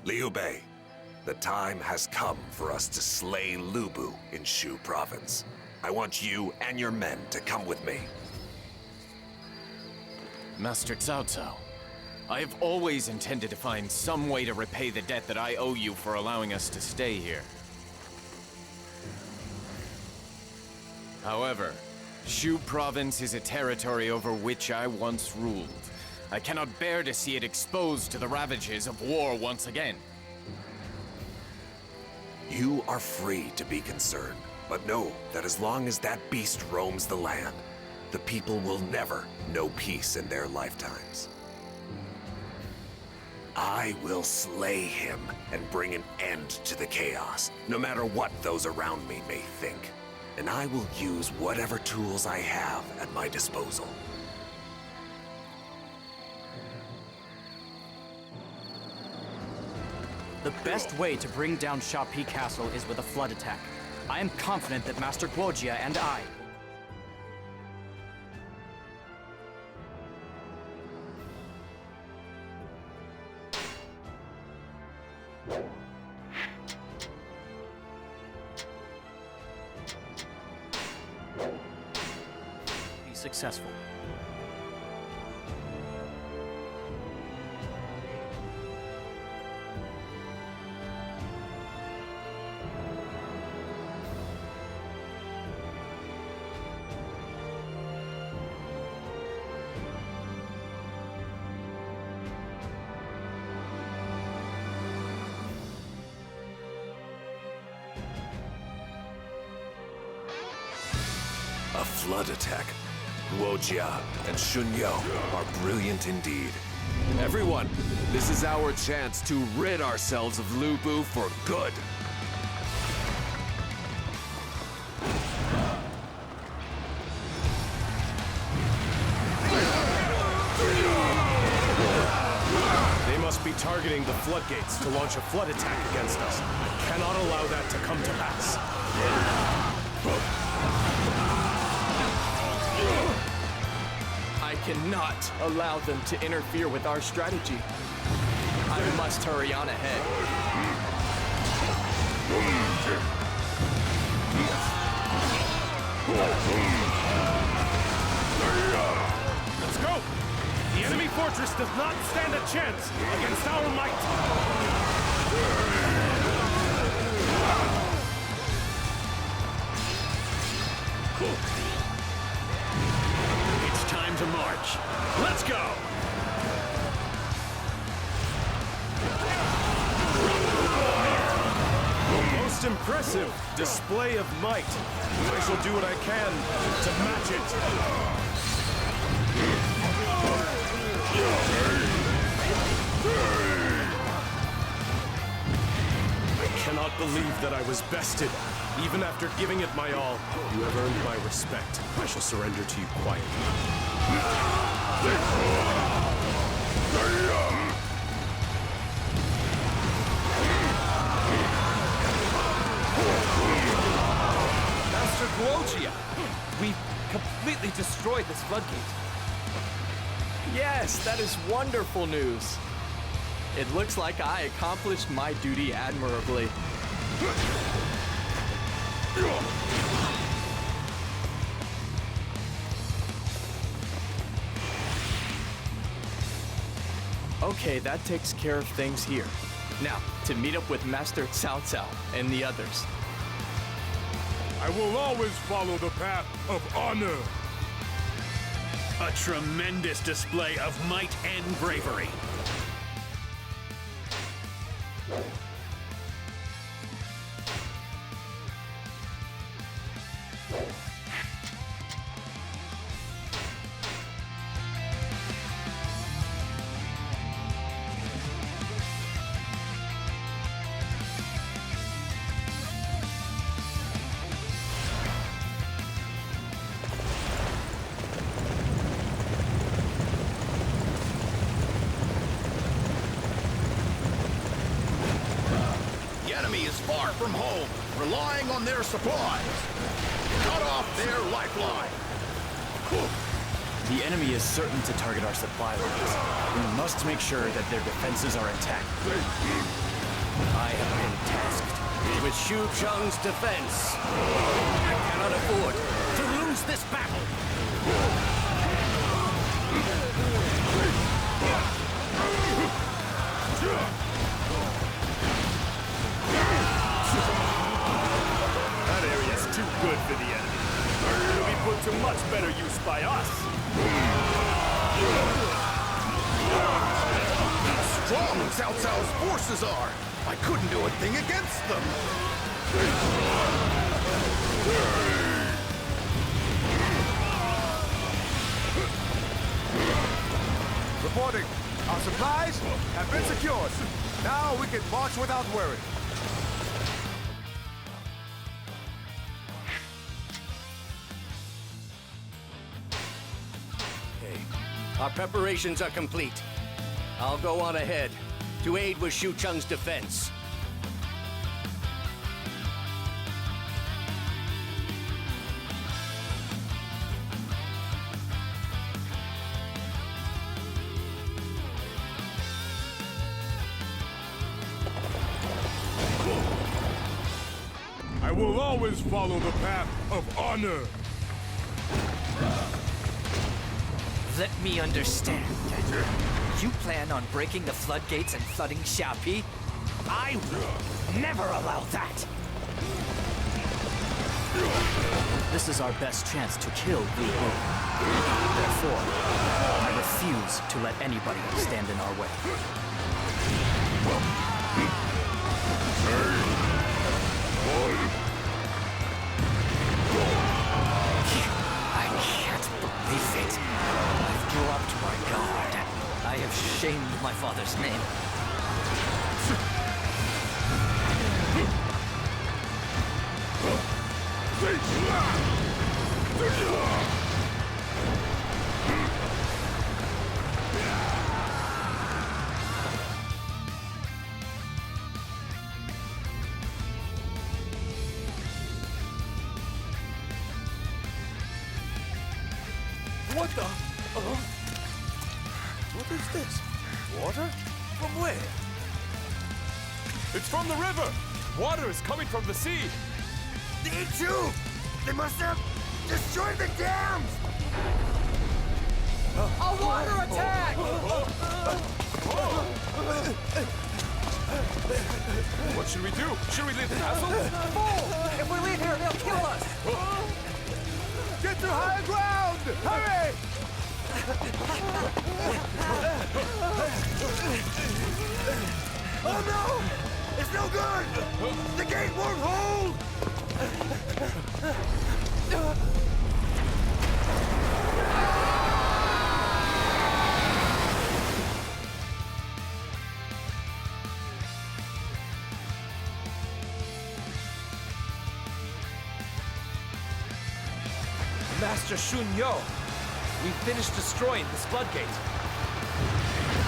Liu Bei, the time has come for us to slay Lu Bu in Shu Province. I want you and your men to come with me. Master Cao Cao, I have always intended to find some way to repay the debt that I owe you for allowing us to stay here. However, Shu Province is a territory over which I once ruled. I cannot bear to see it exposed to the ravages of war once again. You are free to be concerned, but know that as long as that beast roams the land, the people will never know peace in their lifetimes. I will slay him and bring an end to the chaos, no matter what those around me may think. And I will use whatever tools I have at my disposal. The best way to bring down Shapi Castle is with a flood attack. I am confident that Master Guojia and I... be successful. A flood attack. Guojia and Shunyo are brilliant indeed. Everyone, this is our chance to rid ourselves of Lu Bu for good. They must be targeting the floodgates to launch a flood attack against us. I cannot allow that to come to pass. I cannot allow them to interfere with our strategy. I must hurry on ahead. Let's go! The enemy fortress does not stand a chance against our might! It's time to march. Let's go! Most impressive display of might. I shall do what I can to match it. I cannot believe that I was bested. Even after giving it my all, you have earned my respect. I shall surrender to you quietly. Master Guojia, we completely destroyed this floodgate. Yes, that is wonderful news. It looks like I accomplished my duty admirably. Okay, that takes care of things here. Now, to meet up with Master Cao Cao and the others. I will always follow the path of honor. A tremendous display of might and bravery. Is far from home, relying on their supplies. Cut off their lifeline. The enemy is certain to target our supply lines. We must make sure that their defenses are intact. I have been tasked with Xu Cheng's defense. I cannot afford to lose this battle. That area's too good for the enemy. It'll be put to much better use by us. Strong Cao Cao's forces are! I couldn't do a thing against them! Reporting. Our supplies have been secured. Now we can march without worry. Okay. Our preparations are complete. I'll go on ahead to aid with Xu Cheng's defense. I will always follow the path of honor. Let me understand. You plan on breaking the floodgates and flooding Xiapi? I will never allow that! This is our best chance to kill Lu Bu. Therefore, I refuse to let anybody stand in our way. I can't believe it. I've dropped my guard. I have shamed my father's name. What the? What is this? Water? From where? It's from the river! Water is coming from the sea! The Ichu! They must have destroyed the dams! A water attack! What should we do? Should we leave the castle? Fool! If we leave here, they'll kill us! Get to higher ground! Hurry! Oh no! It's no good! The gate won't hold! Master Shun Yo, we finished destroying this floodgate.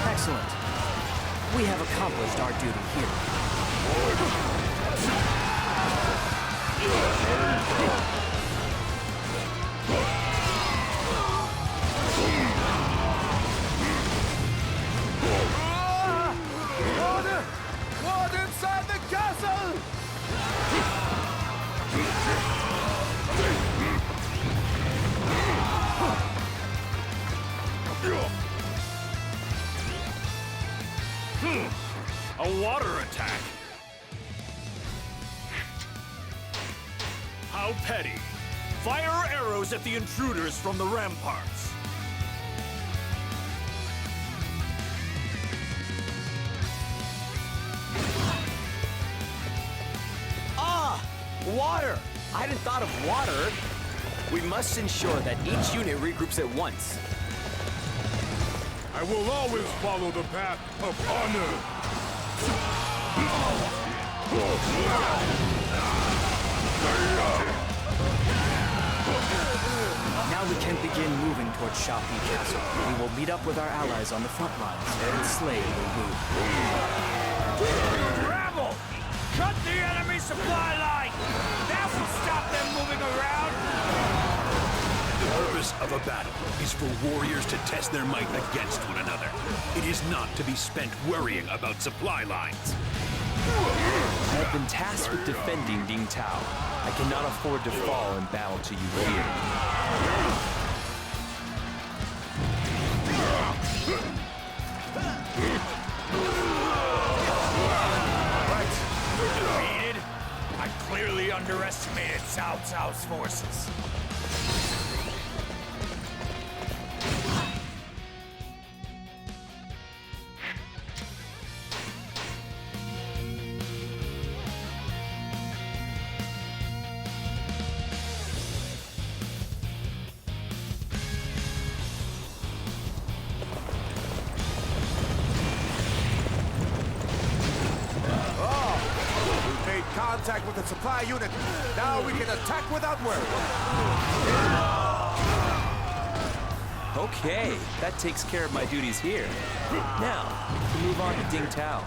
Excellent. We have accomplished our duty here. Water! Water inside the castle! A water attack! How petty! Fire arrows at the intruders from the ramparts! Water! I hadn't thought of water. We must ensure that each unit regroups at once. I will always follow the path of honor! Now we can begin moving towards Shapi Castle. We will meet up with our allies on the front lines and slay Lu Bu. Rabble! Cut the enemy supply line! That will stop them moving around! The purpose of a battle is for warriors to test their might against one another. It is not to be spent worrying about supply lines. I have been tasked with defending Ding Tao. I cannot afford to fall in battle to you here. Defeated? I clearly underestimated Cao Cao's forces. Contact with the supply unit. Now we can attack without worry. Okay, that takes care of my duties here. Now, to move on to Ding Tao.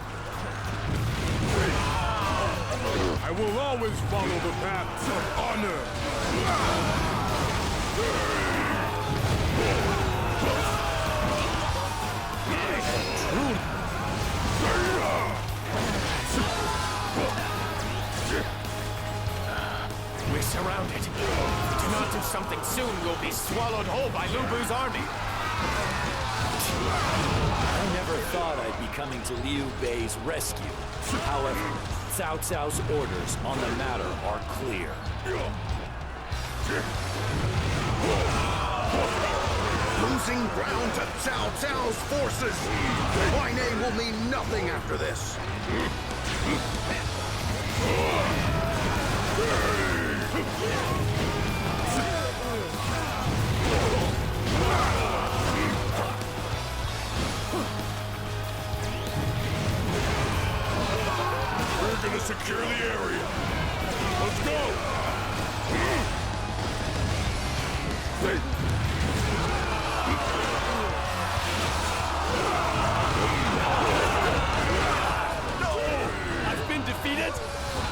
I will always follow the path of honor. We're surrounded. If we do not do something soon, we'll be swallowed whole by Lu Bu's army. I never thought I'd be coming to Liu Bei's rescue. However, Cao Cao's orders on the matter are clear. Losing ground to Cao Cao's forces! My name will mean nothing after this! We're gonna secure the area! Let's go! I've been defeated?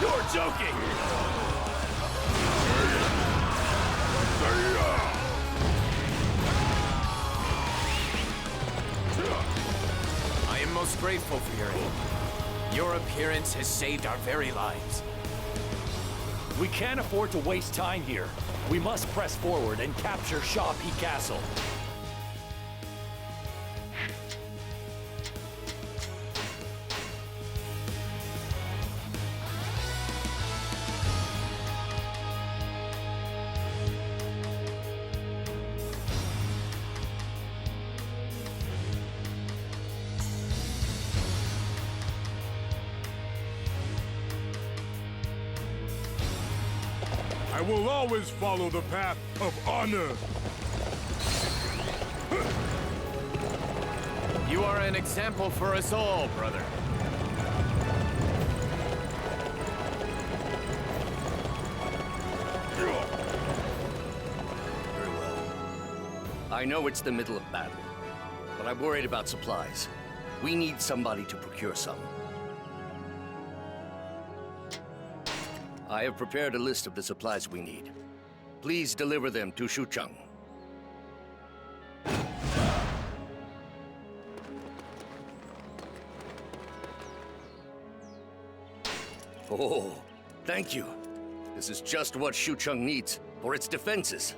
You're joking! I am most grateful for your aid. Your appearance has saved our very lives. We can't afford to waste time here. We must press forward and capture Shapi Castle. I will always follow the path of honor. You are an example for us all, brother. Very well. I know it's the middle of battle, but I'm worried about supplies. We need somebody to procure some. I have prepared a list of the supplies we need. Please deliver them to Xucheng. Oh, thank you. This is just what Xucheng needs for its defenses.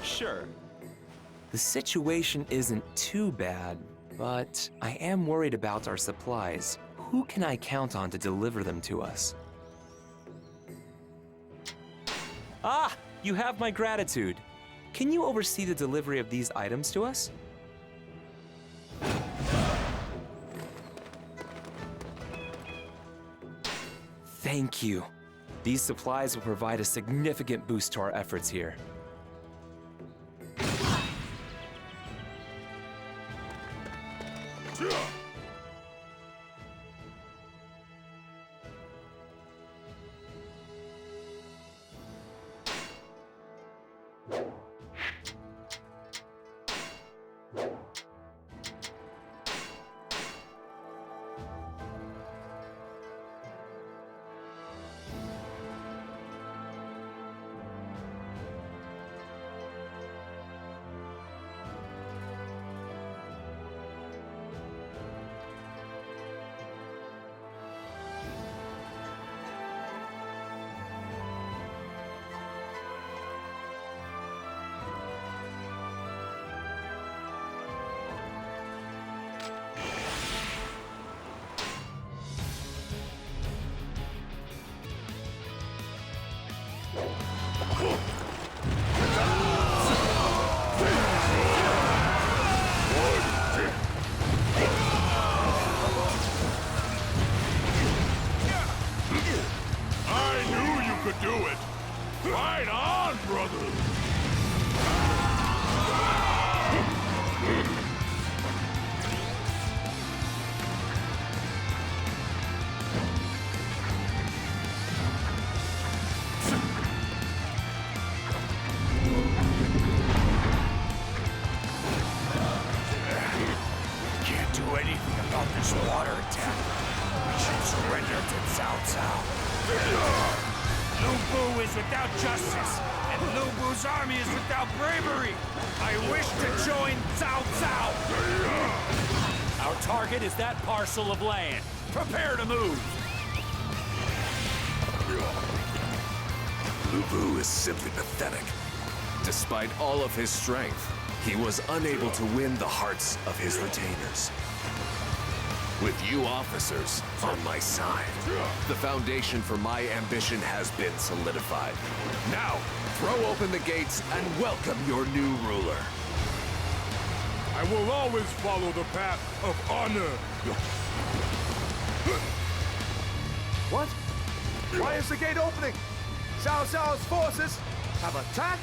Sure. The situation isn't too bad, but I am worried about our supplies. Who can I count on to deliver them to us? Ah, you have my gratitude. Can you oversee the delivery of these items to us? Thank you. These supplies will provide a significant boost to our efforts here. Lubu is without justice, and Lubu's army is without bravery. I wish to join Cao Cao. Our target is that parcel of land. Prepare to move. Lubu is simply pathetic. Despite all of his strength, he was unable to win the hearts of his retainers. With you officers on my side, the foundation for my ambition has been solidified. Now, throw open the gates and welcome your new ruler. I will always follow the path of honor. What? Why is the gate opening? Cao Cao's forces have attacked?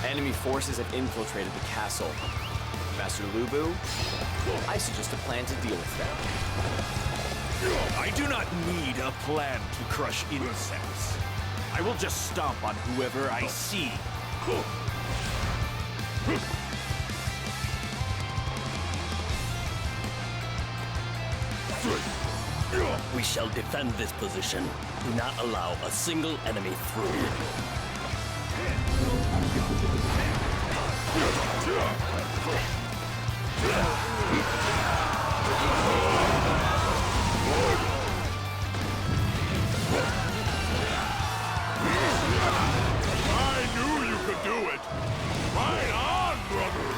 Enemy forces have infiltrated the castle. Master Lubu, I suggest a plan to deal with them. I do not need a plan to crush insects. I will just stomp on whoever I see. We shall defend this position. Do not allow a single enemy through. I knew you could do it! Right on, brother!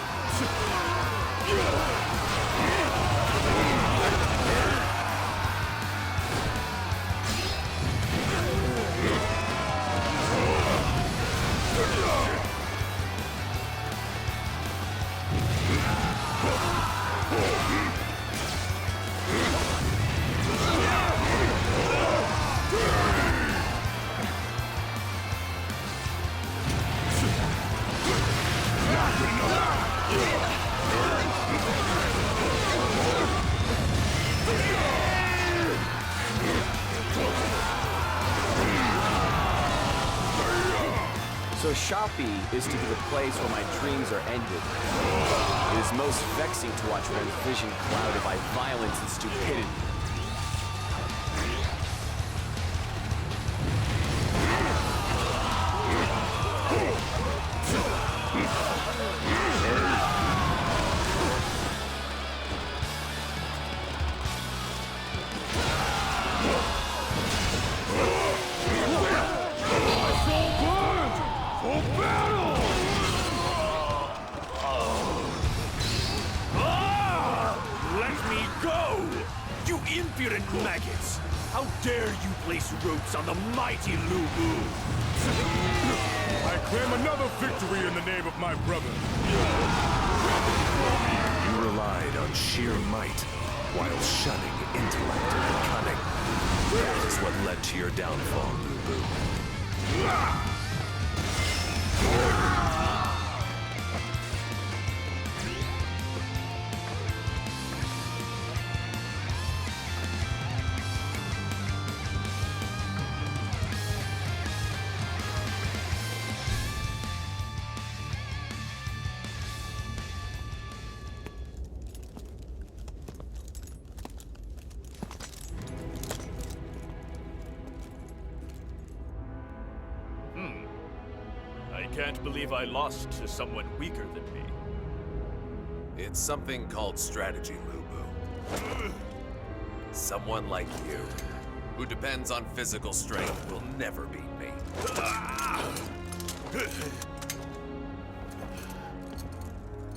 So Shapi is to be the place where my dreams are ended. It is most vexing to watch one's vision clouded by violence and stupidity. impudent maggots! How dare you place roots on the mighty Lu Bu! I claim another victory in the name of my brother. You relied on sheer might while shunning intellect and cunning. That is what led to your downfall, Lu Bu. I can't believe I lost to someone weaker than me. It's something called strategy, Lu Bu. Someone like you, who depends on physical strength, will never beat me.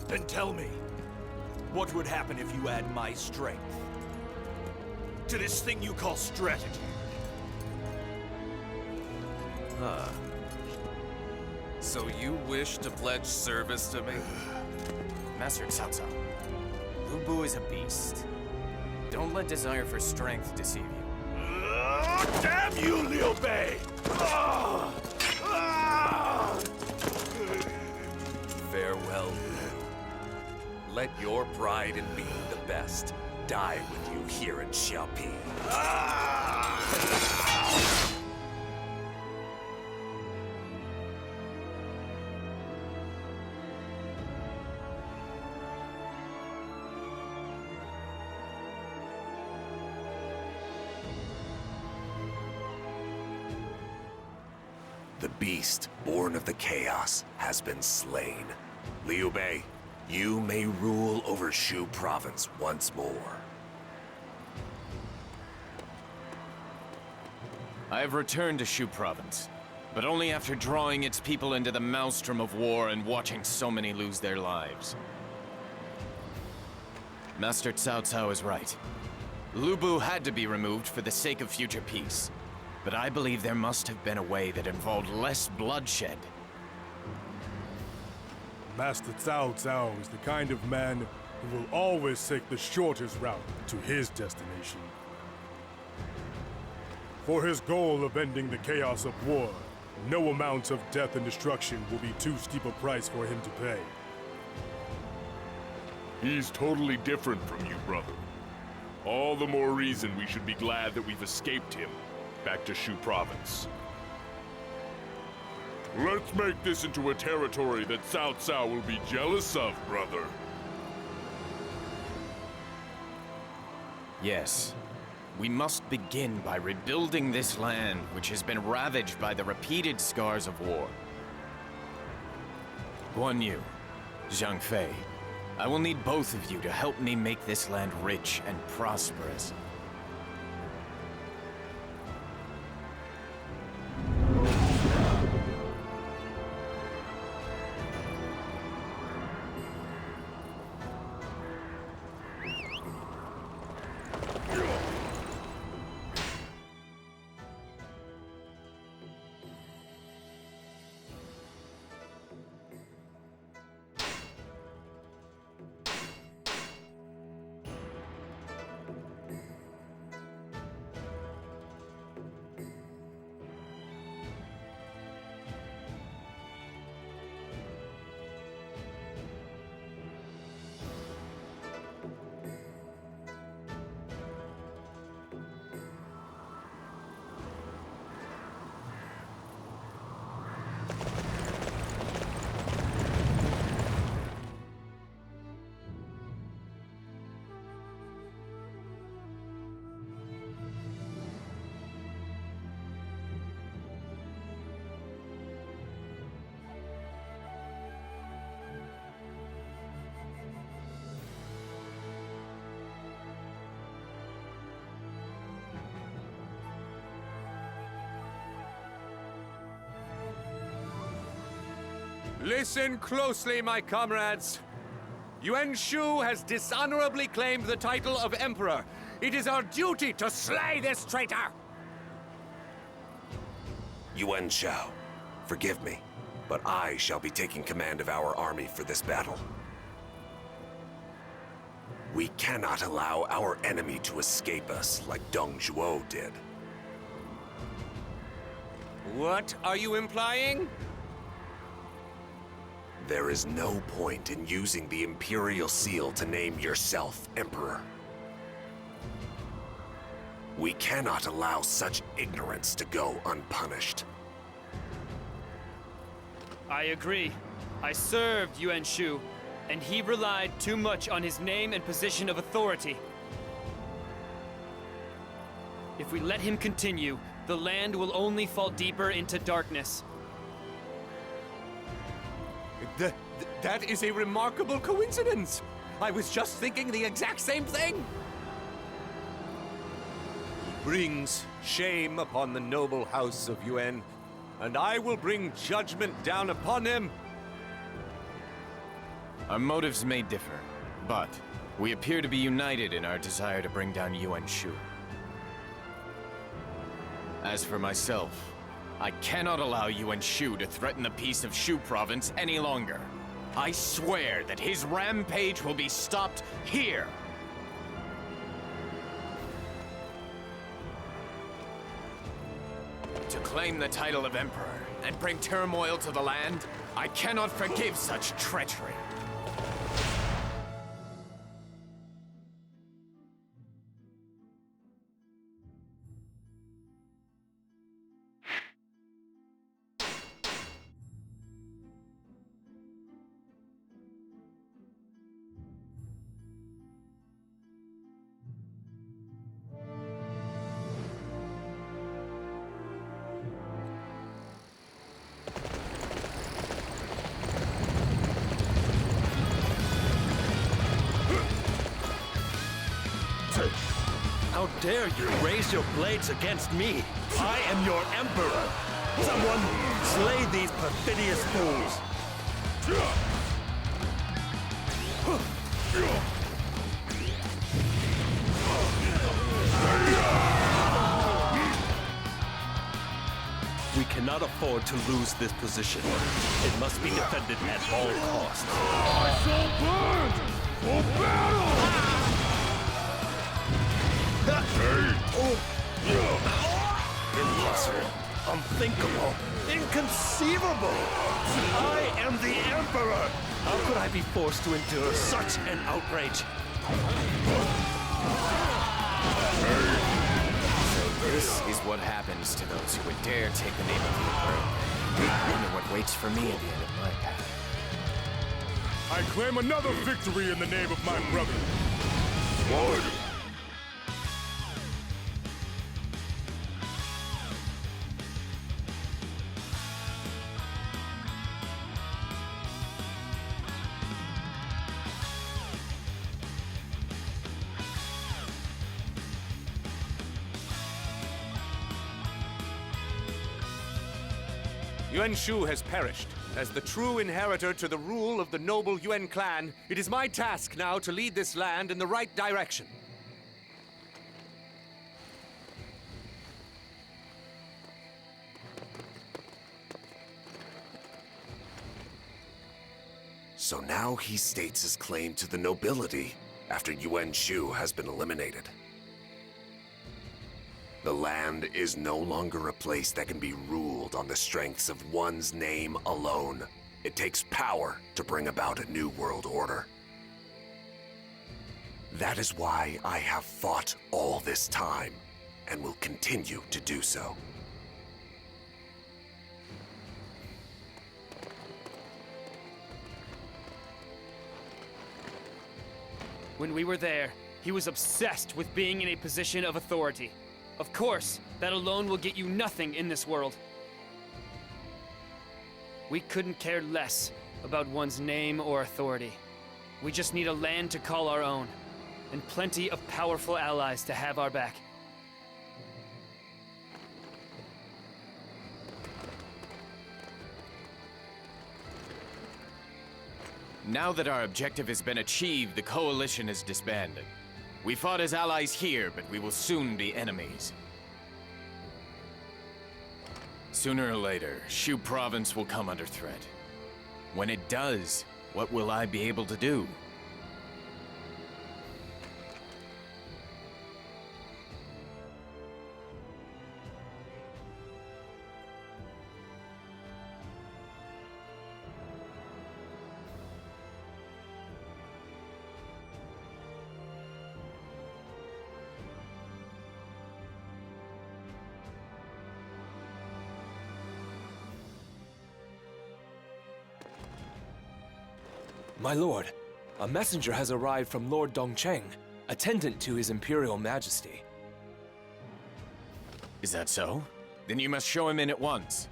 Then tell me, what would happen if you add my strength to this thing you call strategy? Huh. So you wish to pledge service to me? Master Cao Cao, Lu Bu is a beast. Don't let desire for strength deceive you. Damn you, Liu Bei! Farewell, Lu. Let your pride in being the best die with you here in Xiaopi. The beast, born of the chaos, has been slain. Liu Bei, you may rule over Shu Province once more. I have returned to Shu Province, but only after drawing its people into the maelstrom of war and watching so many lose their lives. Master Cao Cao is right. Lu Bu had to be removed for the sake of future peace. But I believe there must have been a way that involved less bloodshed. Master Cao Cao is the kind of man who will always take the shortest route to his destination. For his goal of ending the chaos of war, no amount of death and destruction will be too steep a price for him to pay. He's totally different from you, brother. All the more reason we should be glad that we've escaped him. Back to Shu Province. Let's make this into a territory that Cao Cao will be jealous of, brother. Yes. We must begin by rebuilding this land, which has been ravaged by the repeated scars of war. Guan Yu, Zhang Fei, I will need both of you to help me make this land rich and prosperous. Listen closely, my comrades. Yuan Shu has dishonorably claimed the title of Emperor It is our duty to slay this traitor! Yuan Shao, forgive me, but I shall be taking command of our army for this battle. We cannot allow our enemy to escape us like Deng Zhuo did. What are you implying? There is no point in using the Imperial Seal to name yourself Emperor. We cannot allow such ignorance to go unpunished. I agree. I served Yuan Shu, and he relied too much on his name and position of authority. If we let him continue, the land will only fall deeper into darkness. That is a remarkable coincidence. I was just thinking the exact same thing. He brings shame upon the noble house of Yuan, and I will bring judgment down upon him. Our motives may differ, but we appear to be united in our desire to bring down Yuan Shu. As for myself, I cannot allow Yuan Shu to threaten the peace of Shu province any longer. I swear that his rampage will be stopped here. To claim the title of Emperor and bring turmoil to the land, I cannot forgive such treachery. How dare you raise your blades against me? I am your emperor! Someone slay these perfidious fools! We cannot afford to lose this position. It must be defended at all costs. I shall burn for battle! Impossible. Unthinkable. Inconceivable. I am the Emperor. How could I be forced to endure such an outrage? So this is what happens to those who would dare take the name of the Emperor. I wonder what waits for me at the end of my path. I claim another victory in the name of my brother. Lord. Yuan Shu has perished. As the true inheritor to the rule of the noble Yuan clan, it is my task now to lead this land in the right direction. So now he states his claim to the nobility after Yuan Shu has been eliminated. The land is no longer a place that can be ruled on the strengths of one's name alone. It takes power to bring about a new world order. That is why I have fought all this time, and will continue to do so. When we were there, he was obsessed with being in a position of authority. Of course, that alone will get you nothing in this world. We couldn't care less about one's name or authority. We just need a land to call our own, and plenty of powerful allies to have our back. Now that our objective has been achieved, the coalition is disbanded. We fought as allies here, but we will soon be enemies. Sooner or later, Shu Province will come under threat. When it does, what will I be able to do? My lord, a messenger has arrived from Lord Dongcheng, attendant to His Imperial Majesty. Is that so? Then you must show him in at once.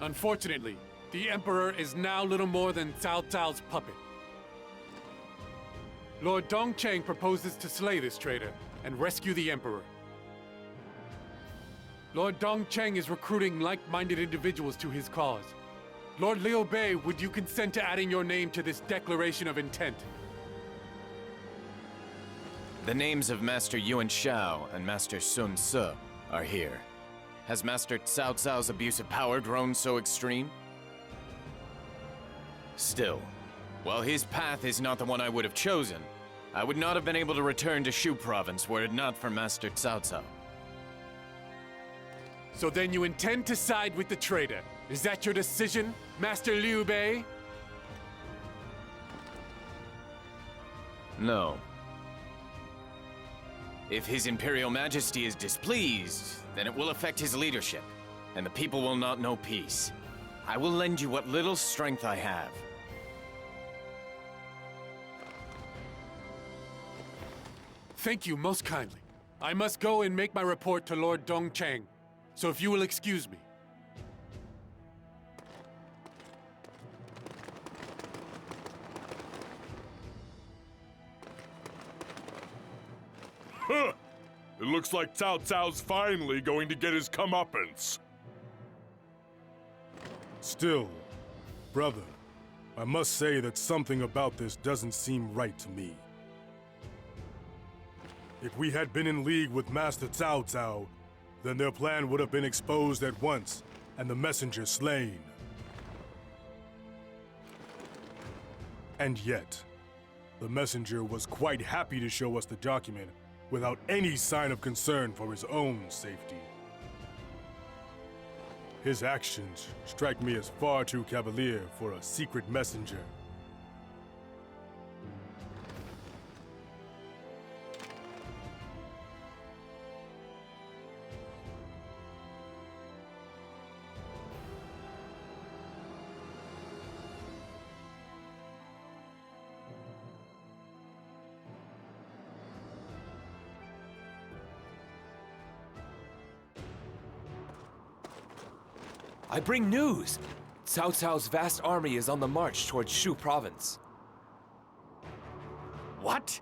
Unfortunately, the Emperor is now little more than Cao Cao's puppet. Lord Dongcheng proposes to slay this traitor and rescue the Emperor. Lord Dongcheng is recruiting like-minded individuals to his cause. Lord Liu Bei, would you consent to adding your name to this declaration of intent? The names of Master Yuan Shao and Master Sun Ce are here. Has Master Cao Cao's abuse of power grown so extreme? Still, while his path is not the one I would have chosen, I would not have been able to return to Shu Province were it not for Master Cao Cao. So then you intend to side with the traitor. Is that your decision, Master Liu Bei? No. If His Imperial Majesty is displeased, then it will affect his leadership, and the people will not know peace. I will lend you what little strength I have. Thank you most kindly. I must go and make my report to Lord Dongcheng, so if you will excuse me. Huh! It looks like Cao Cao's finally going to get his comeuppance. Still, brother, I must say that something about this doesn't seem right to me. If we had been in league with Master Cao Cao, then their plan would have been exposed at once, and the messenger slain. And yet, the messenger was quite happy to show us the document without any sign of concern for his own safety. His actions strike me as far too cavalier for a secret messenger. I bring news! Cao Cao's vast army is on the march towards Shu Province. What?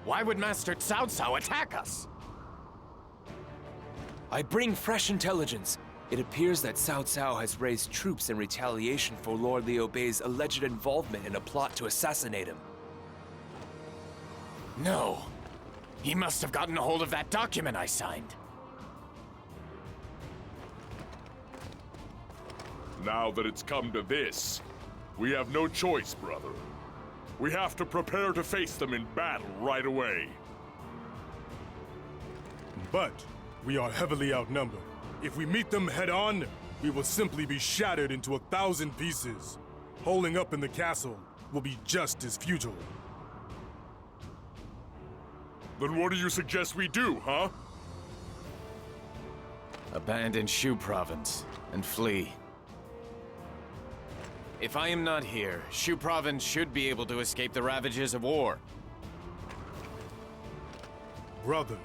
Why would Master Cao Cao attack us? I bring fresh intelligence. It appears that Cao Cao has raised troops in retaliation for Lord Liu Bei's alleged involvement in a plot to assassinate him. No. He must have gotten a hold of that document I signed. Now that it's come to this, we have no choice, brother. We have to prepare to face them in battle right away. But we are heavily outnumbered. If we meet them head-on, we will simply be shattered into 1,000 pieces. Holding up in the castle will be just as futile. Then what do you suggest we do, huh? Abandon Shu Province and flee. If I am not here, Shu Province should be able to escape the ravages of war. Brother.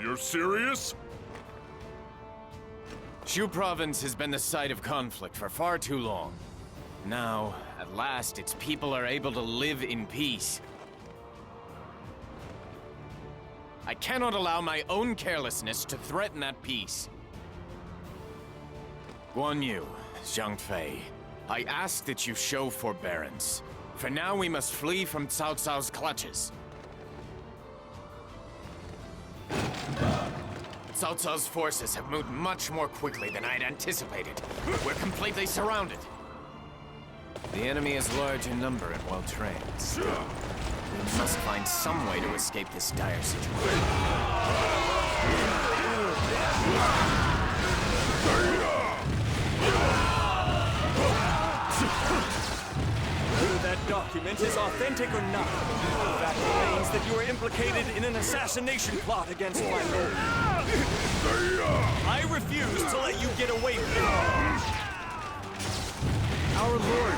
You're serious? Shu Province has been the site of conflict for far too long. Now, at last, its people are able to live in peace. I cannot allow my own carelessness to threaten that peace. Guan Yu, Zhang Fei, I ask that you show forbearance. For now, we must flee from Cao Cao's clutches. Cao Cao's forces have moved much more quickly than I'd anticipated. We're completely surrounded. The enemy is large in number and well trained. We must find some way to escape this dire situation. Whether that document is authentic or not, the fact remains that you are implicated in an assassination plot against my lord. I refuse to let you get away with it. Our Lord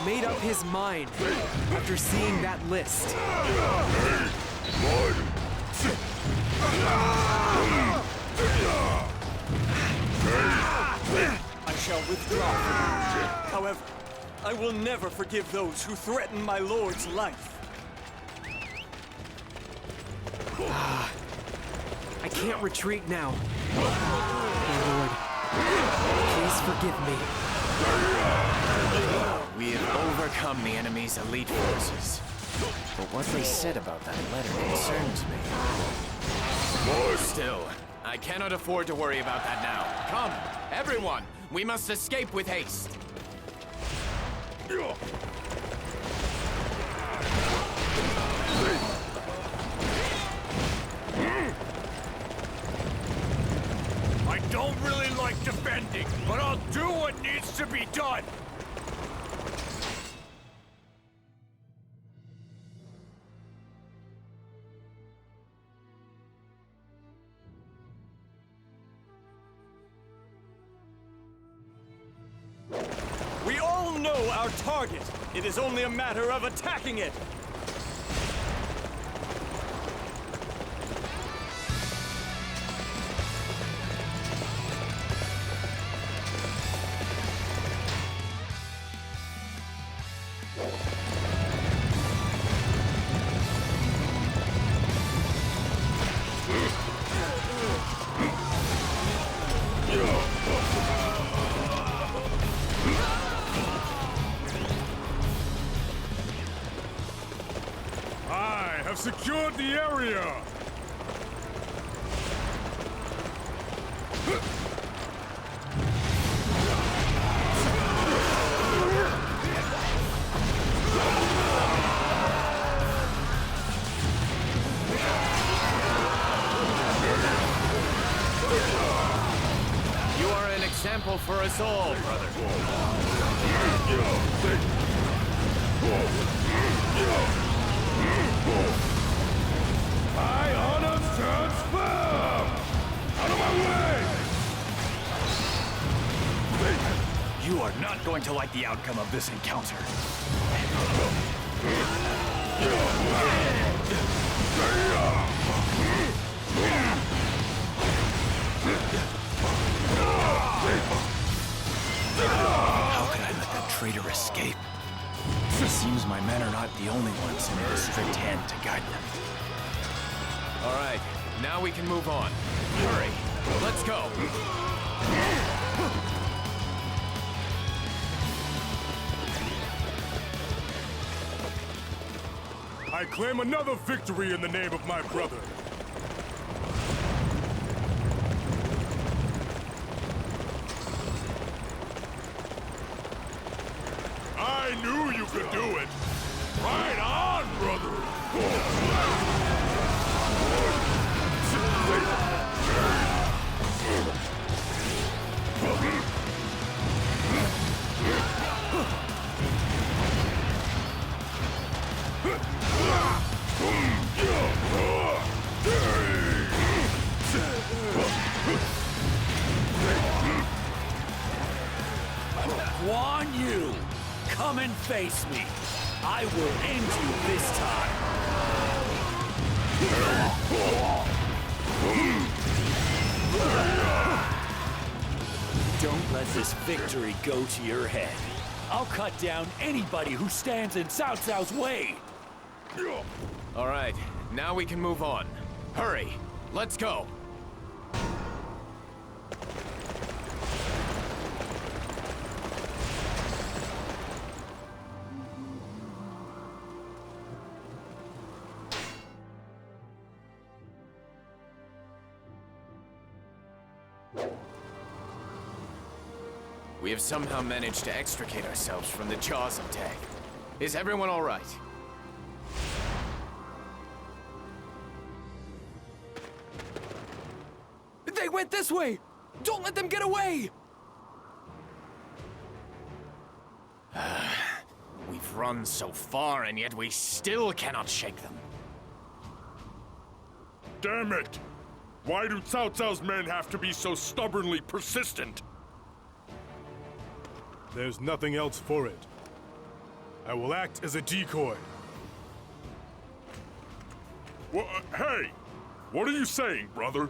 made up his mind after seeing that list. I shall withdraw from you. However, I will never forgive those who threaten my lord's life. I can't retreat now. My Lord, please forgive me. We have overcome the enemy's elite forces. But what they said about that letter concerns me. Still, I cannot afford to worry about that now. Come, everyone! We must escape with haste! I don't really like defending, but I'll do what needs to be done! We all know our target. It is only a matter of attacking it. I have secured the area! You are an example for us all, brother. My honor stands firm! Out of my way! You are not going to like the outcome of this encounter. How could I let that traitor escape? It seems my men are not the only ones in a strict hand to guide them. All right, now we can move on. Hurry, let's go. I claim another victory in the name of my brother. I knew you could do it! Right on, brother! Guan Yu, come and face me. I will end you this time. Don't let this victory go to your head. I'll cut down anybody who stands in Cao Cao's way. All right, now we can move on. Hurry, let's go. We have somehow managed to extricate ourselves from the jaws of death. Is everyone all right? They went this way! Don't let them get away! We've run so far, and yet we still cannot shake them. Damn it! Why do Cao Cao's men have to be so stubbornly persistent? There's nothing else for it. I will act as a decoy. Hey! What are you saying, brother?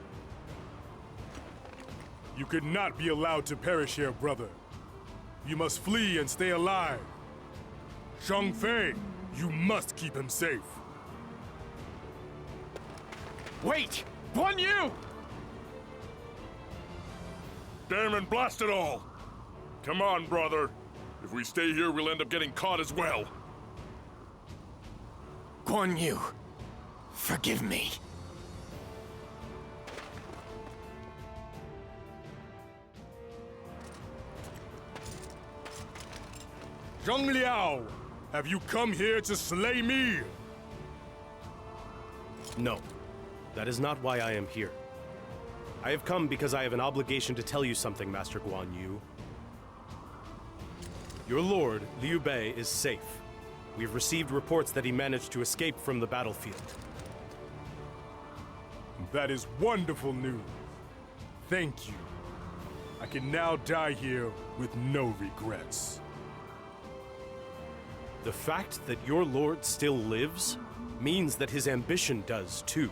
You could not be allowed to perish here, brother. You must flee and stay alive. Zhang Fei, you must keep him safe. Wait! Guan Yu! Damn and blast it all! Come on, brother. If we stay here, we'll end up getting caught as well. Guan Yu, forgive me. Zhang Liao, have you come here to slay me? No, that is not why I am here. I have come because I have an obligation to tell you something, Master Guan Yu. Your lord, Liu Bei, is safe. We have received reports that he managed to escape from the battlefield. That is wonderful news. Thank you. I can now die here with no regrets. The fact that your lord still lives means that his ambition does too.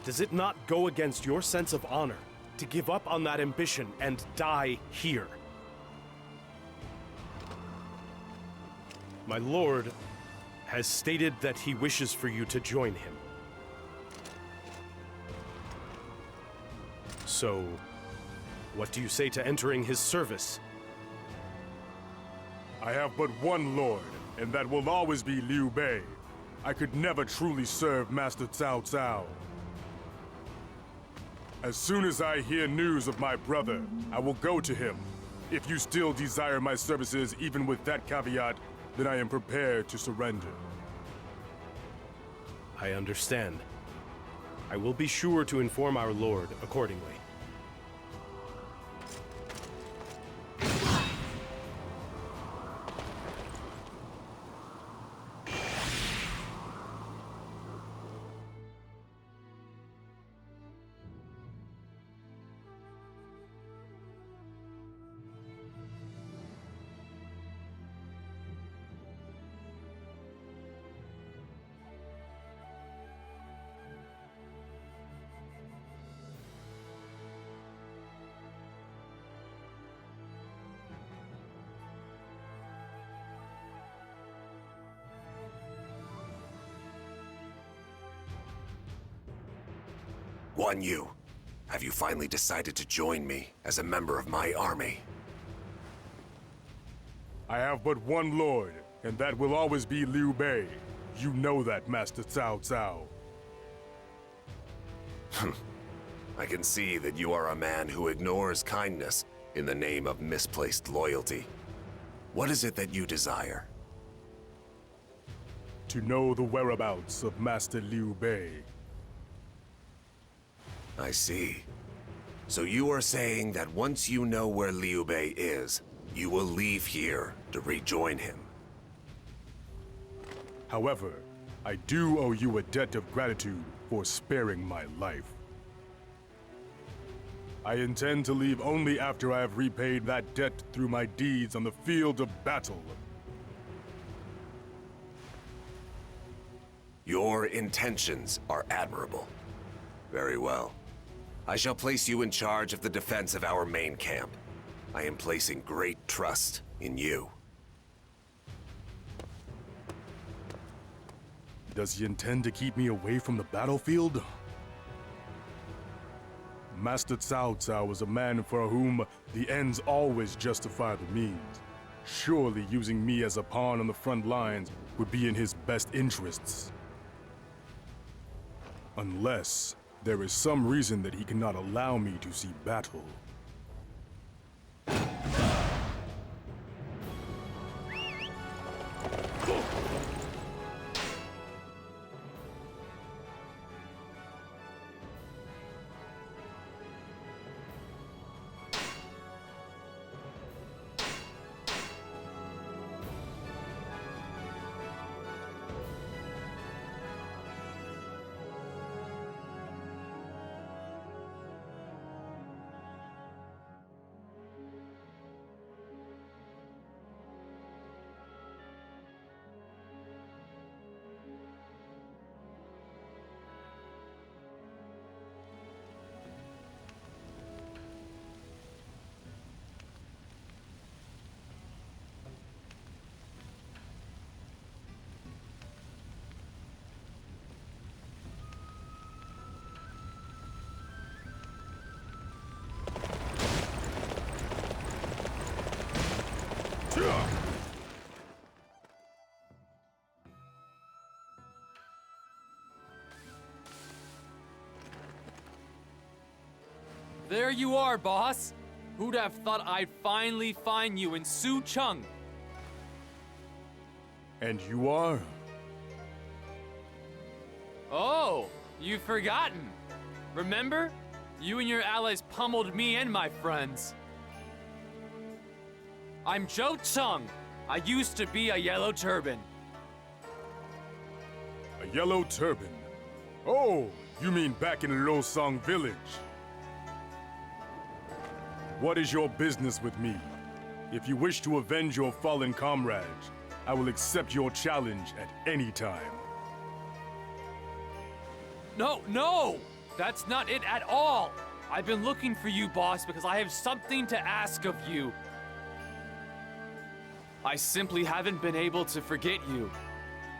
Does it not go against your sense of honor to give up on that ambition and die here? My lord has stated that he wishes for you to join him. So, what do you say to entering his service? I have but one lord, and that will always be Liu Bei. I could never truly serve Master Cao Cao. As soon as I hear news of my brother, I will go to him. If you still desire my services, even with that caveat, then I am prepared to surrender. I understand. I will be sure to inform our lord accordingly. Guan Yu, have you finally decided to join me as a member of my army? I have but one lord, and that will always be Liu Bei. You know that, Master Cao Cao. I can see that you are a man who ignores kindness in the name of misplaced loyalty. What is it that you desire? To know the whereabouts of Master Liu Bei. I see. So you are saying that once you know where Liu Bei is, you will leave here to rejoin him. However, I do owe you a debt of gratitude for sparing my life. I intend to leave only after I have repaid that debt through my deeds on the field of battle. Your intentions are admirable. Very well. I shall place you in charge of the defense of our main camp. I am placing great trust in you. Does he intend to keep me away from the battlefield? Master Cao Cao was a man for whom the ends always justify the means. Surely using me as a pawn on the front lines would be in his best interests. Unless there is some reason that he cannot allow me to see battle. There you are, boss. Who'd have thought I'd finally find you in Sucheng? And you are? Oh, you've forgotten. Remember? You and your allies pummeled me and my friends. I'm Zhou Cheng. I used to be a Yellow Turban. A Yellow Turban? Oh, you mean back in Losong Village? What is your business with me? If you wish to avenge your fallen comrades, I will accept your challenge at any time. No! That's not it at all! I've been looking for you, boss, because I have something to ask of you. I simply haven't been able to forget you.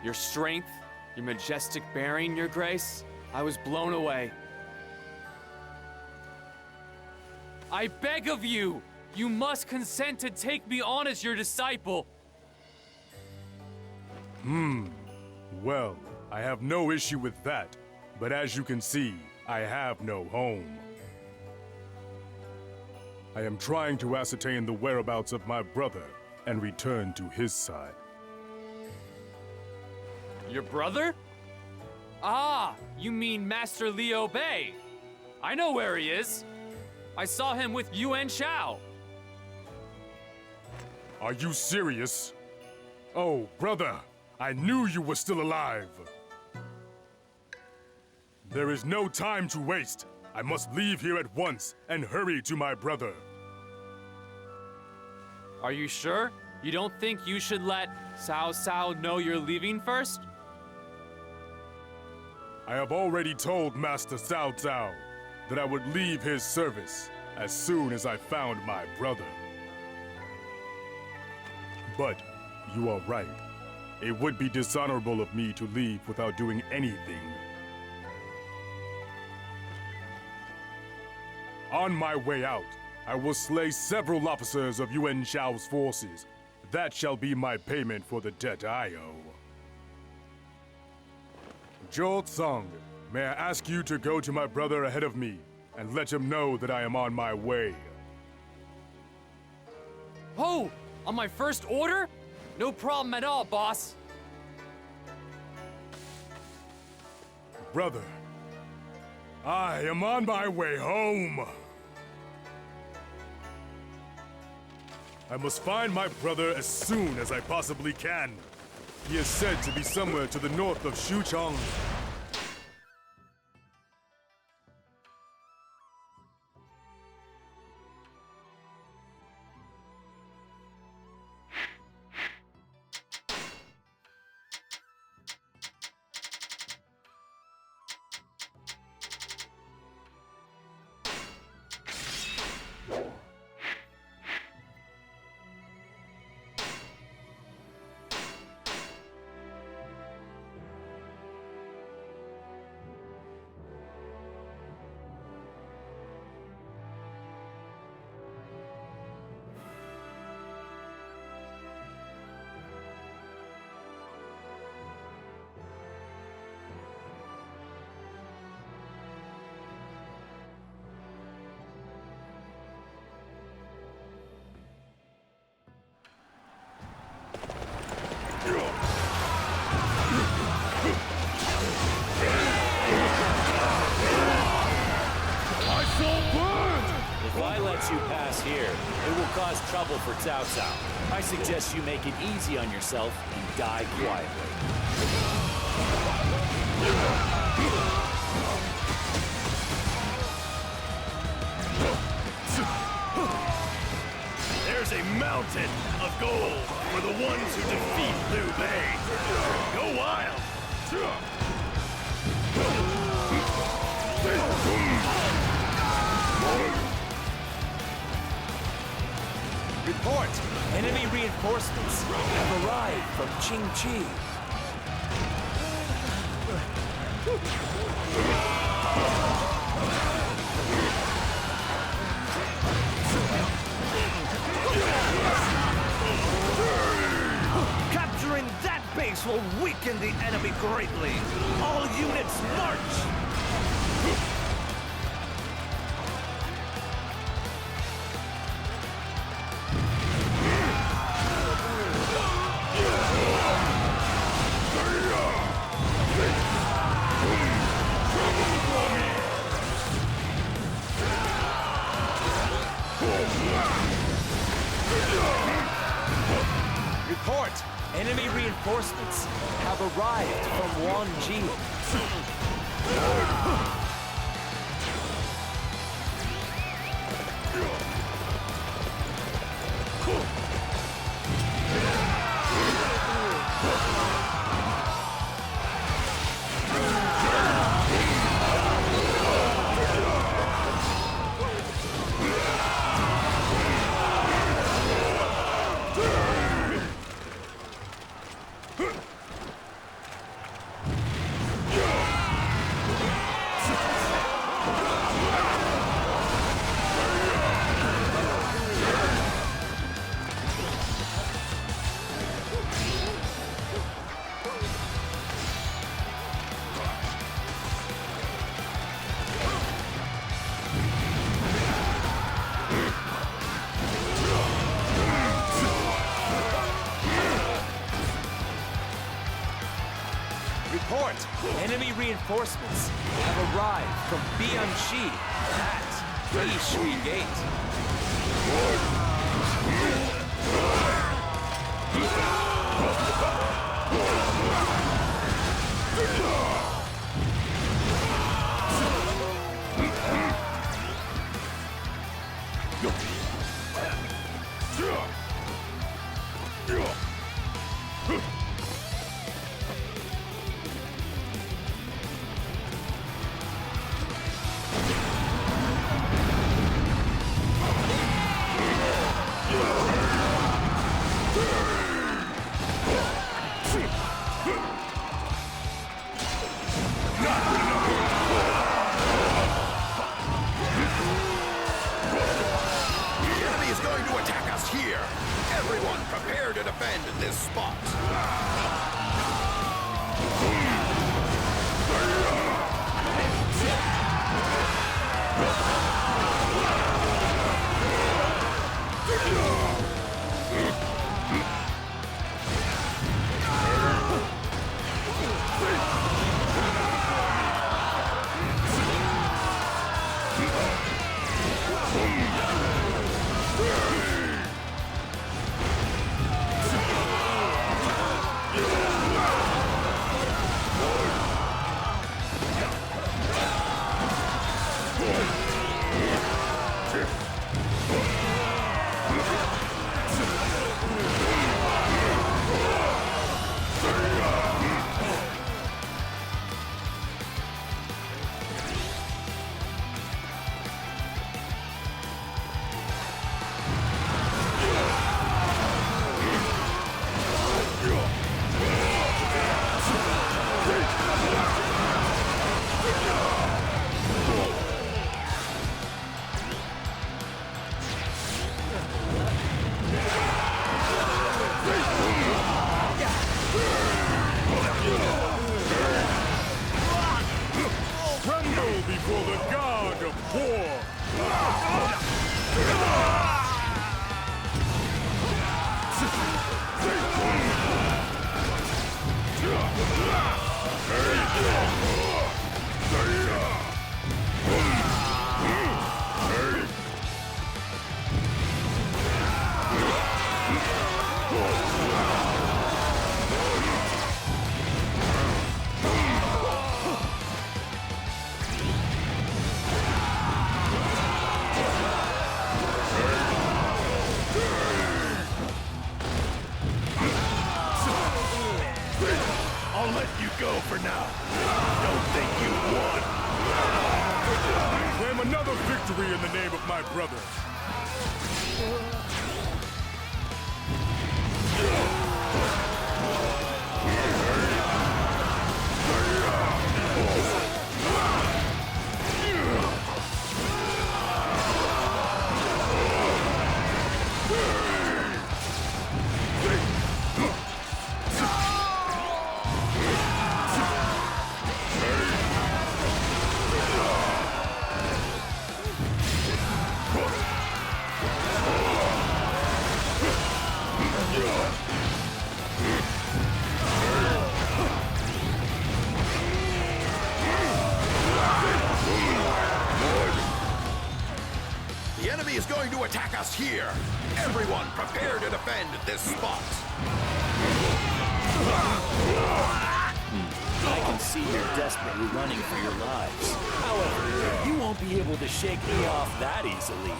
Your strength, your majestic bearing, your grace, I was blown away. I beg of you! You must consent to take me on as your disciple. Well, I have no issue with that, but as you can see, I have no home. I am trying to ascertain the whereabouts of my brother and return to his side. Your brother? Ah, you mean Master Liu Bei. I know where he is. I saw him with Yuan Shao. Are you serious? Oh, brother, I knew you were still alive. There is no time to waste. I must leave here at once and hurry to my brother. Are you sure? You don't think you should let Cao Cao know you're leaving first? I have already told Master Cao Cao that I would leave his service as soon as I found my brother. But you are right. It would be dishonorable of me to leave without doing anything. On my way out, I will slay several officers of Yuan Shao's forces. That shall be my payment for the debt I owe. Zhou Tsang, may I ask you to go to my brother ahead of me and let him know that I am on my way. Oh, on my first order? No problem at all, boss. Brother, I am on my way home. I must find my brother as soon as I possibly can. He is said to be somewhere to the north of Xuchang. If I let you pass here, it will cause trouble for Cao Cao. I suggest you make it easy on yourself and die quietly. There's a mountain of gold for the ones who defeat Liu Bei. Go wild! Report! Enemy reinforcements have arrived from Qingqi. attacks will weaken the enemy greatly. All units march! Report! Enemy reinforcements have arrived from Guan. Report! Enemy reinforcements have arrived from Bianchi at the Shui Gate. Everyone prepare to defend this spot. Before the god of war! I'll let you go for now. Don't think you won. Claim another victory in the name of my brother. The enemy is going to attack us here. Everyone prepare to defend this spot. I can see you're desperately running for your lives. However, you won't be able to shake me off that easily.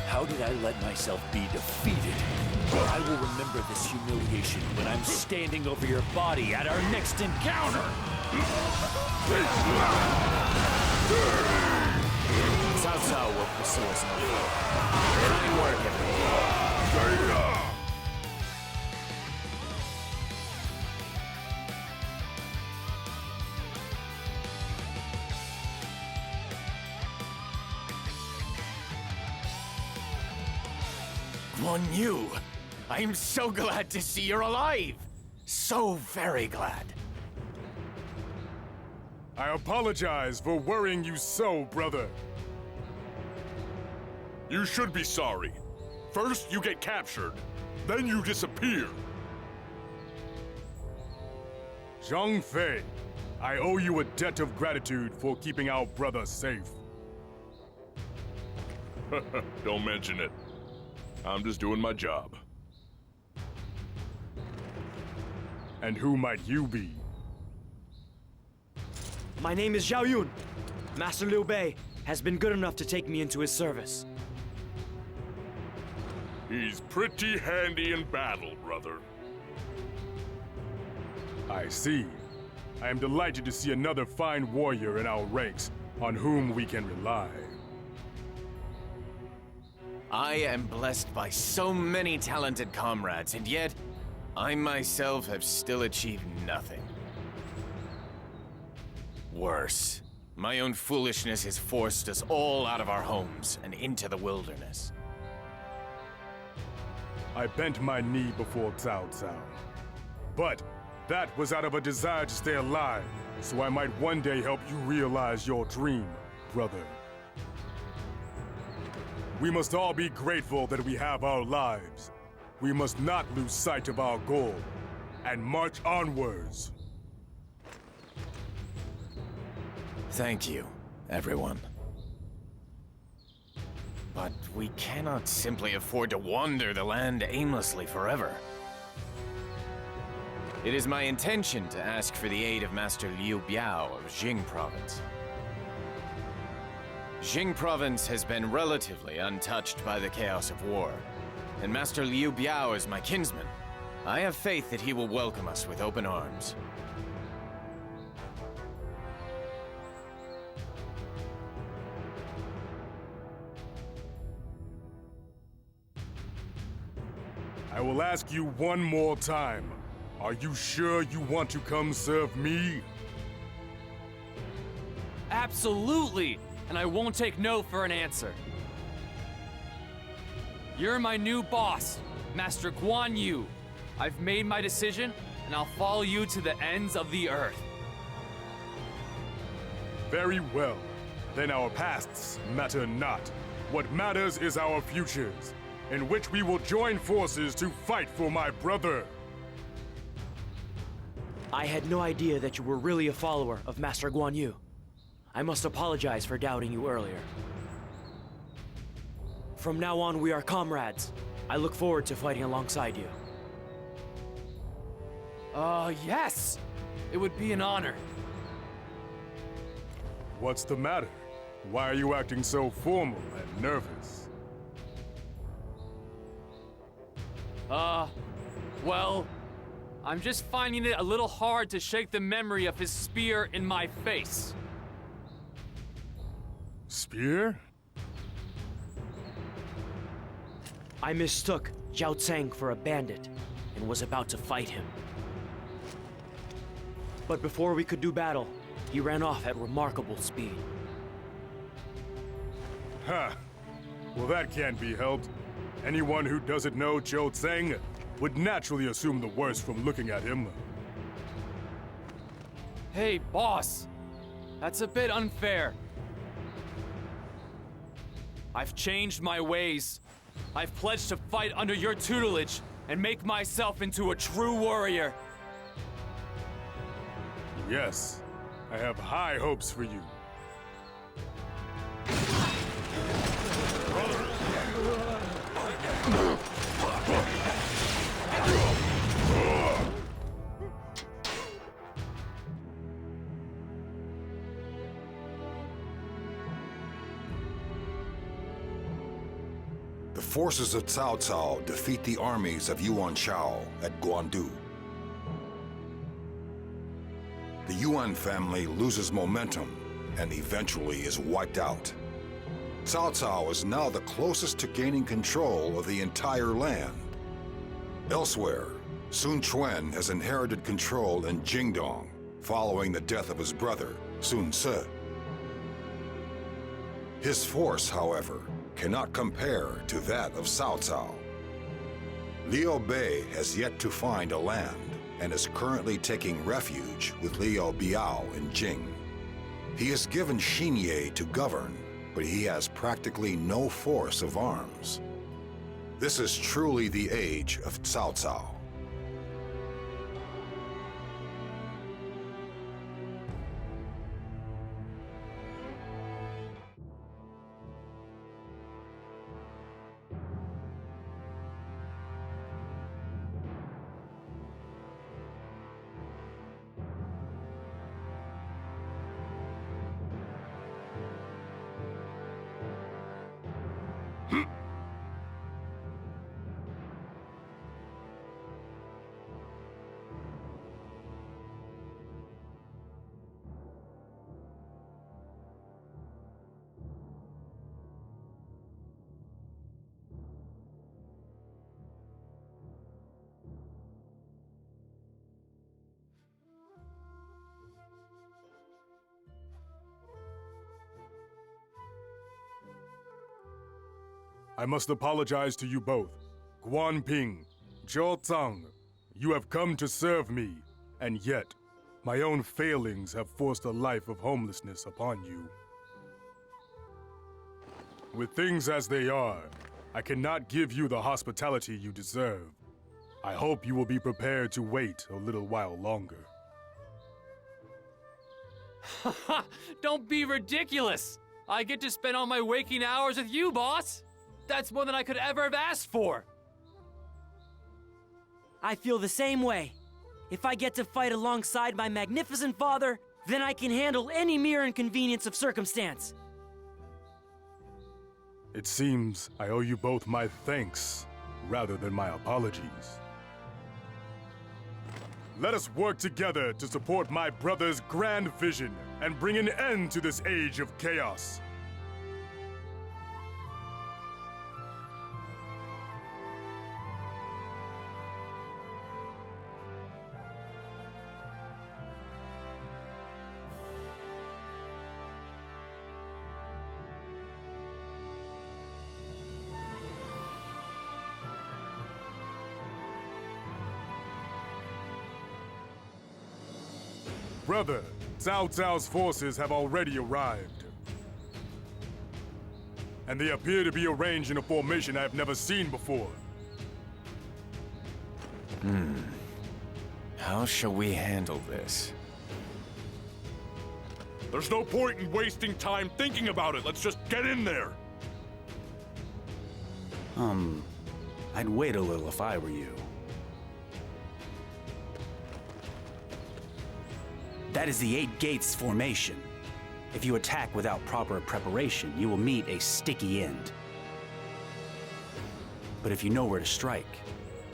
How did I let myself be defeated? I will remember this humiliation when I'm standing over your body at our next encounter! Cao Cao will pursue us no further. Fine work, everyone. Guan Yu, I am so glad to see you're alive. So very glad. I apologize for worrying you so, brother. You should be sorry. First, you get captured. Then you disappear. Zhang Fei, I owe you a debt of gratitude for keeping our brother safe. Don't mention it. I'm just doing my job. And who might you be? My name is Zhao Yun. Master Liu Bei has been good enough to take me into his service. He's pretty handy in battle, brother. I see. I am delighted to see another fine warrior in our ranks on whom we can rely. I am blessed by so many talented comrades, and yet, I myself have still achieved nothing. Worse, my own foolishness has forced us all out of our homes and into the wilderness. I bent my knee before Cao Cao. But that was out of a desire to stay alive, so I might one day help you realize your dream, brother. We must all be grateful that we have our lives. We must not lose sight of our goal, and march onwards. Thank you, everyone. But we cannot simply afford to wander the land aimlessly forever. It is my intention to ask for the aid of Master Liu Biao of Jing Province. Jing Province has been relatively untouched by the chaos of war, and Master Liu Biao is my kinsman. I have faith that he will welcome us with open arms. I will ask you one more time. Are you sure you want to come serve me? Absolutely! And I won't take no for an answer. You're my new boss, Master Guan Yu. I've made my decision, and I'll follow you to the ends of the earth. Very well. Then our pasts matter not. What matters is our futures, in which we will join forces to fight for my brother. I had no idea that you were really a follower of Master Guan Yu. I must apologize for doubting you earlier. From now on, we are comrades. I look forward to fighting alongside you. Yes! It would be an honor. What's the matter? Why are you acting so formal and nervous? Well, I'm just finding it a little hard to shake the memory of his spear in my face. Spear? I mistook Zhao Tsang for a bandit and was about to fight him. But before we could do battle, he ran off at remarkable speed. Ha! Well, that can't be helped. Anyone who doesn't know Zhao Tsang would naturally assume the worst from looking at him. Hey, boss! That's a bit unfair. I've changed my ways. I've pledged to fight under your tutelage and make myself into a true warrior. Yes, I have high hopes for you. The forces of Cao Cao defeat the armies of Yuan Shao at Guan. The Yuan family loses momentum and eventually is wiped out. Cao Cao is now the closest to gaining control of the entire land. Elsewhere, Sun Quan has inherited control in Jingdong following the death of his brother, Sun Ce. His force, however, cannot compare to that of Cao Cao. Liu Bei has yet to find a land and is currently taking refuge with Liu Biao in Jing. He is given Xinye to govern, but he has practically no force of arms. This is truly the age of Cao Cao. I must apologize to you both. Guan Ping, Zhou Zhang, you have come to serve me, and yet, my own failings have forced a life of homelessness upon you. With things as they are, I cannot give you the hospitality you deserve. I hope you will be prepared to wait a little while longer. Don't be ridiculous! I get to spend all my waking hours with you, boss! That's more than I could ever have asked for! I feel the same way. If I get to fight alongside my magnificent father, then I can handle any mere inconvenience of circumstance. It seems I owe you both my thanks, rather than my apologies. Let us work together to support my brother's grand vision and bring an end to this age of chaos. Brother, Cao Cao's forces have already arrived. And they appear to be arranged in a formation I have never seen before. How shall we handle this? There's no point in wasting time thinking about it. Let's just get in there. I'd wait a little if I were you. That is the 8 Gates formation. If you attack without proper preparation, you will meet a sticky end. But if you know where to strike,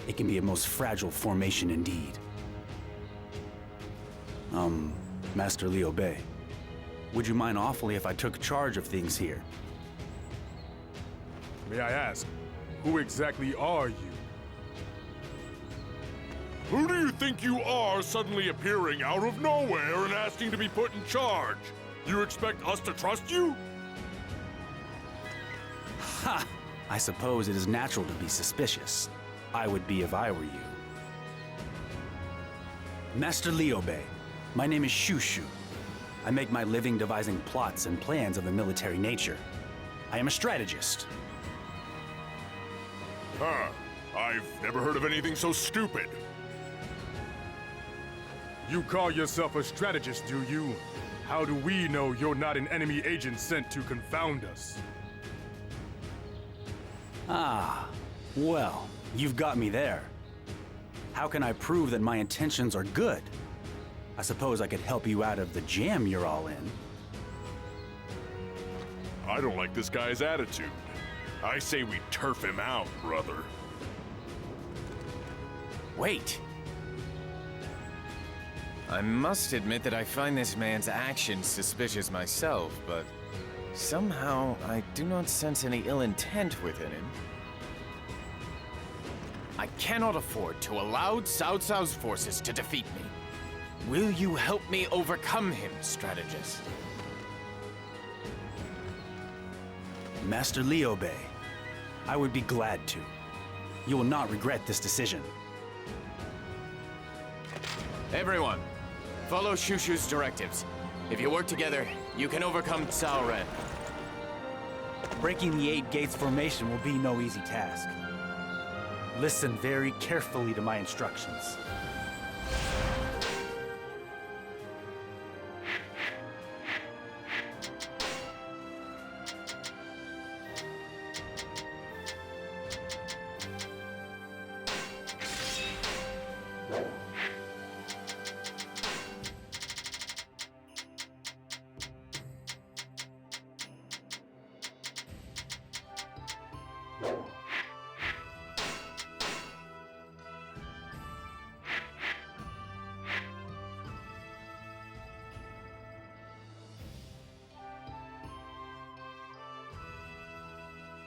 it can be a most fragile formation indeed. Master Liu Bei, would you mind awfully if I took charge of things here? May I ask, who exactly are you? Who do you think you are suddenly appearing out of nowhere and asking to be put in charge? You expect us to trust you? Ha! I suppose it is natural to be suspicious. I would be if I were you. Master Liu Bei, my name is Shu Shu. I make my living devising plots and plans of a military nature. I am a strategist. Huh. I've never heard of anything so stupid. You call yourself a strategist, do you? How do we know you're not an enemy agent sent to confound us? Ah, well, you've got me there. How can I prove that my intentions are good? I suppose I could help you out of the jam you're all in. I don't like this guy's attitude. I say we turf him out, brother. Wait. I must admit that I find this man's actions suspicious myself, but somehow I do not sense any ill intent within him. I cannot afford to allow Cao Cao's forces to defeat me. Will you help me overcome him, strategist? Master Liu Bei, I would be glad to. You will not regret this decision. Everyone, follow Shushu's directives. If you work together, you can overcome Cao Ren. Breaking the 8 gates formation will be no easy task. Listen very carefully to my instructions.